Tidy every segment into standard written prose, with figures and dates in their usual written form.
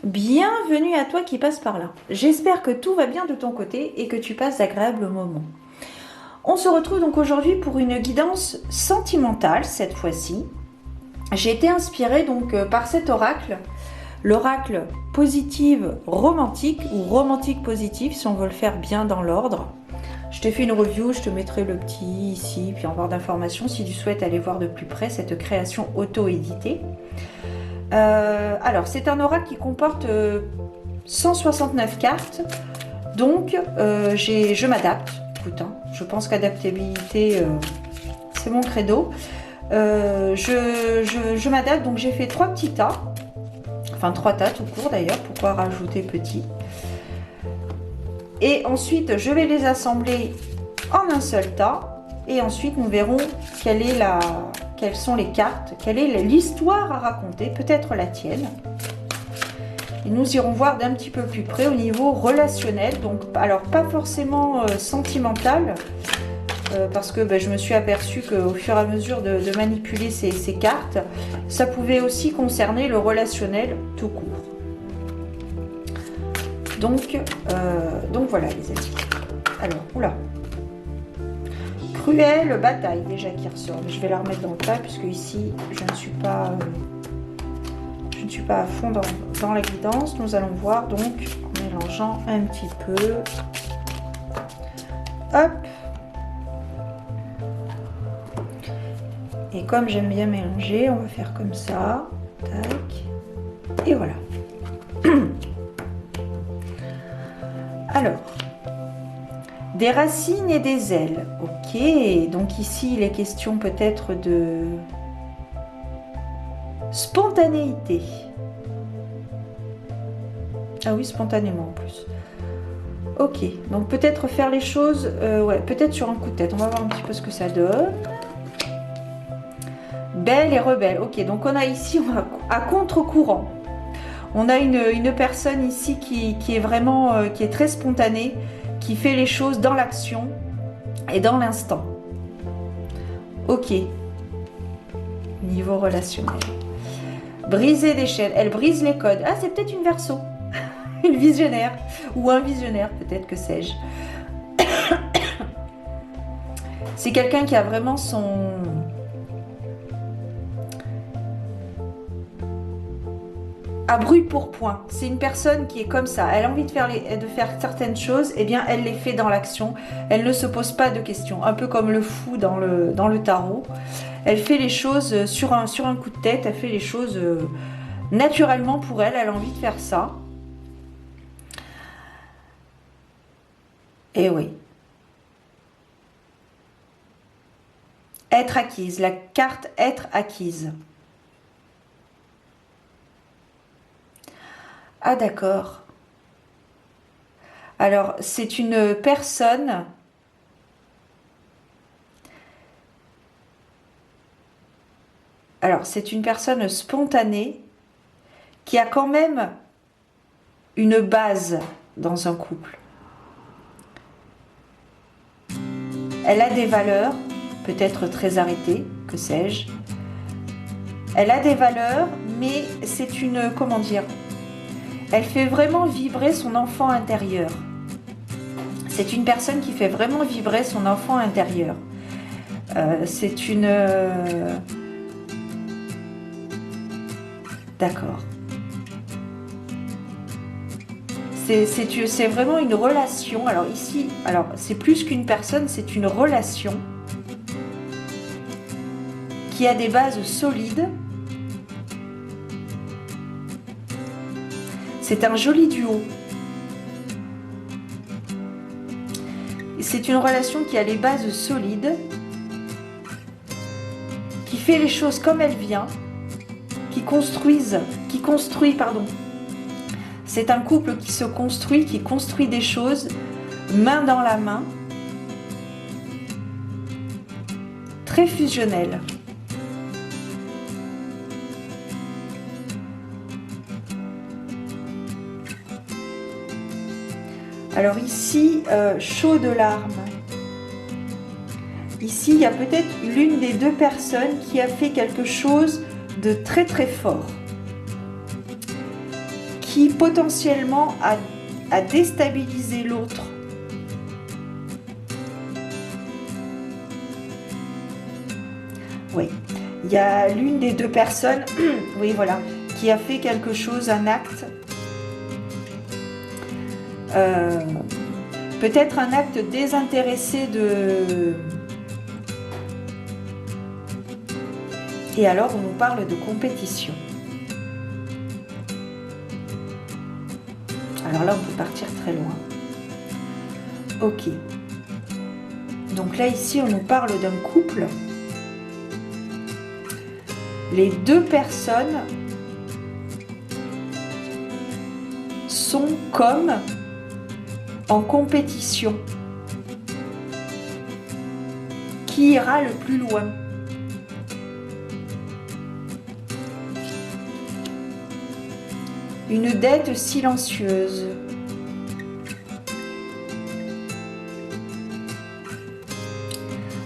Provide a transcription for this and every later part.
Bienvenue à toi qui passe par là. J'espère que tout va bien de ton côté et que tu passes d'agréables moments. On se retrouve donc aujourd'hui pour une guidance sentimentale cette fois-ci. J'ai été inspirée donc par cet oracle, l'oracle positive romantique ou romantique positive si on veut le faire bien dans l'ordre. Je t'ai fait une review, je te mettrai le petit ici, puis en barre d'informations si tu souhaites aller voir de plus près cette création auto-éditée. Alors, c'est un oracle qui comporte 169 cartes, donc je m'adapte. Écoute, hein, je pense qu'adaptabilité, c'est mon credo. Je m'adapte, donc j'ai fait 3 petits tas, enfin 3 tas tout court d'ailleurs, pourquoi rajouter petit. Et ensuite, je vais les assembler en un seul tas, et ensuite nous verrons quelles sont les cartes, quelle est l'histoire à raconter, peut-être la tienne. Et nous irons voir d'un petit peu plus près au niveau relationnel, donc alors pas forcément sentimental, parce que je me suis aperçue qu'au fur et à mesure de manipuler ces cartes, ça pouvait aussi concerner le relationnel tout court. Donc voilà les amis. Alors, oula. Cruelle bataille déjà qui ressort. Je vais la remettre dans le tas puisque ici je ne suis pas à fond dans la guidance. Nous allons voir donc en mélangeant un petit peu. Hop. Et comme j'aime bien mélanger, on va faire comme ça. Tac. Et voilà. Alors. Des racines et des ailes. Ok, donc ici il est question peut-être de spontanéité. Ah oui, spontanément en plus. Ok, donc peut-être faire les choses, ouais, peut-être sur un coup de tête. On va voir un petit peu ce que ça donne. Belle et rebelle. Ok, donc on a ici, à contre-courant. On a une personne ici qui est vraiment, qui est très spontanée, qui fait les choses dans l'action et dans l'instant. Ok. Niveau relationnel. Briser des chaînes. Elle brise les codes. Ah, c'est peut-être une Verseau. Une visionnaire. Ou un visionnaire, peut-être, que sais-je. C'est quelqu'un qui a vraiment son... à brûle pour point. C'est une personne qui est comme ça. Elle a envie de faire certaines choses, et bien elle les fait dans l'action. Elle ne se pose pas de questions. Un peu comme le fou dans le tarot. Elle fait les choses sur un coup de tête. Elle fait les choses naturellement pour elle. Elle a envie de faire ça. Et oui. Être acquise. La carte être acquise. Ah d'accord. Alors, c'est une personne... Alors, c'est une personne spontanée qui a quand même une base dans un couple. Elle a des valeurs, peut-être très arrêtées, que sais-je. Elle a des valeurs, mais c'est une... comment dire ? Elle fait vraiment vibrer son enfant intérieur. C'est une personne qui fait vraiment vibrer son enfant intérieur. C'est une... D'accord. C'est vraiment une relation. Alors ici, c'est plus qu'une personne, c'est une relation qui a des bases solides. C'est un joli duo. C'est une relation qui a les bases solides, qui fait les choses comme elle vient, qui construit, pardon. C'est un couple qui se construit, qui construit des choses main dans la main, très fusionnel. Alors ici, chaud de larmes. Ici, il y a peut-être l'une des deux personnes qui a fait quelque chose de très très fort. qui potentiellement a déstabilisé l'autre. Oui, il y a l'une des deux personnes, oui voilà, qui a fait quelque chose, un acte, peut-être un acte désintéressé de... Et alors on nous parle de compétition. Alors là on peut partir très loin. Ok. Donc là ici on nous parle d'un couple. Les deux personnes sont comme en compétition. Qui ira le plus loin? Une dette silencieuse.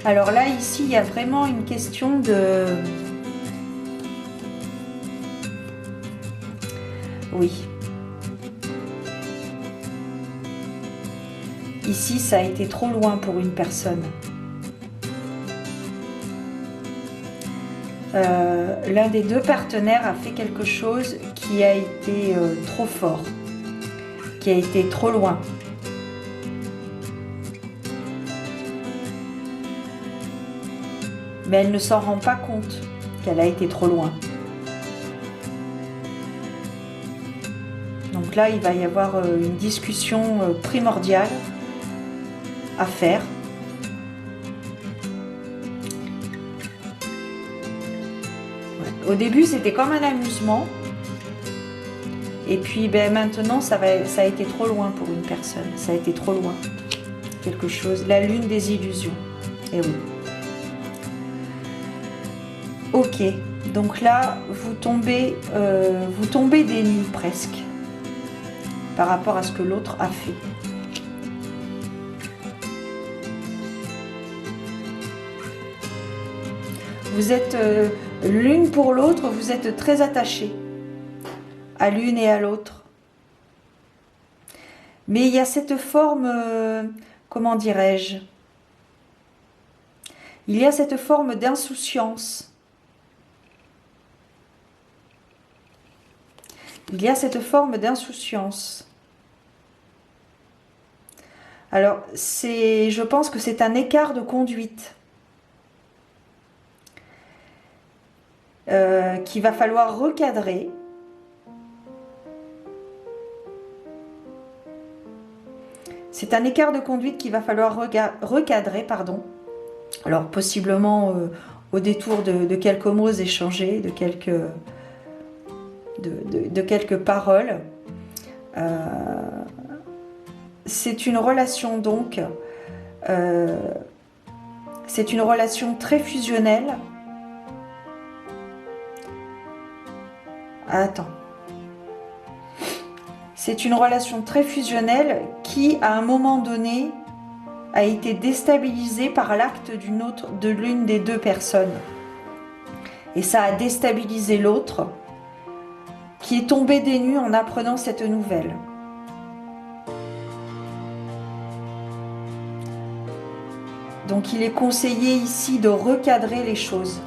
Alors là, ici, il y a vraiment une question de... Oui. Ici, ça a été trop loin pour une personne. L'un des deux partenaires a fait quelque chose qui a été trop fort, qui a été trop loin. Mais elle ne s'en rend pas compte qu'elle a été trop loin. Donc là, il va y avoir une discussion primordiale à faire. Ouais. Au début, c'était comme un amusement. Et puis maintenant, ça a été trop loin pour une personne. Ça a été trop loin. Quelque chose. La lune des illusions. Et oui. Ok. Donc là, vous tombez des nues presque. Par rapport à ce que l'autre a fait. Vous êtes l'une pour l'autre, vous êtes très attachés à l'une et à l'autre. Mais il y a cette forme, comment dirais-je? Il y a cette forme d'insouciance. Il y a cette forme d'insouciance. Alors, je pense que c'est un écart de conduite qu'il va falloir recadrer. C'est un écart de conduite qu'il va falloir recadrer, pardon. Alors, possiblement au détour de quelques mots échangés, de quelques paroles. C'est une relation donc, c'est une relation très fusionnelle. Attends. C'est une relation très fusionnelle qui, à un moment donné, a été déstabilisée par l'acte de l'une des deux personnes. Et ça a déstabilisé l'autre, qui est tombé des nues en apprenant cette nouvelle. Donc il est conseillé ici de recadrer les choses.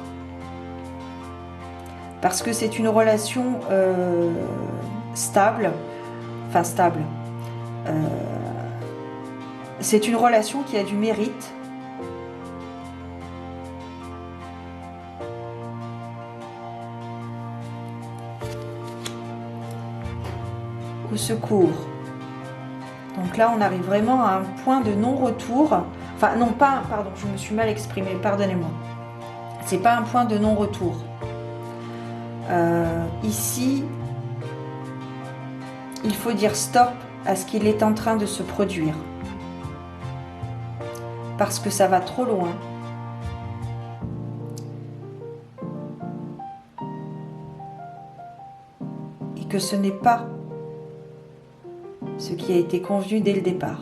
Parce que c'est une relation stable. Enfin stable. C'est une relation qui a du mérite. Au secours. Donc là, on arrive vraiment à un point de non-retour. Enfin, non, pas... Pardon, je me suis mal exprimée, pardonnez-moi. C'est pas un point de non-retour. Ici, il faut dire stop à ce qu'il est en train de se produire. Parce que ça va trop loin. Et que ce n'est pas ce qui a été convenu dès le départ.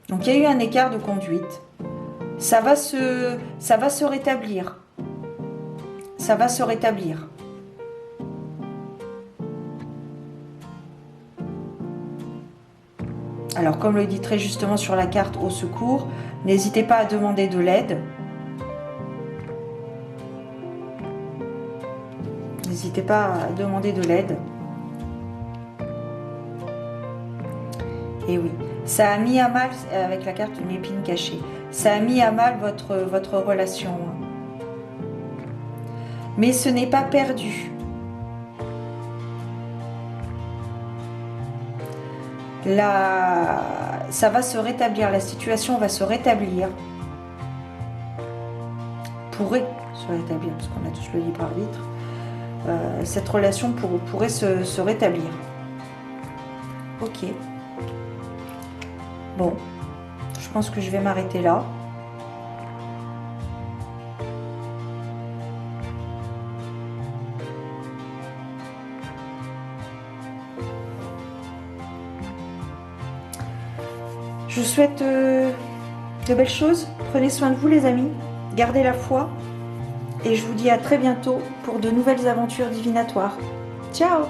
Donc il y a eu un écart de conduite. Ça va se rétablir. Ça va se rétablir. Alors, comme le dit très justement sur la carte au secours, n'hésitez pas à demander de l'aide. N'hésitez pas à demander de l'aide. Et oui, ça a mis à mal, avec la carte une épine cachée, ça a mis à mal votre relation. Mais ce n'est pas perdu. Là, ça va se rétablir, la situation va se rétablir. Pourrait se rétablir, parce qu'on a tous le libre arbitre. Cette relation pourrait se rétablir. Ok. Bon, je pense que je vais m'arrêter là. Je vous souhaite de belles choses. Prenez soin de vous les amis. Gardez la foi. Et je vous dis à très bientôt pour de nouvelles aventures divinatoires. Ciao!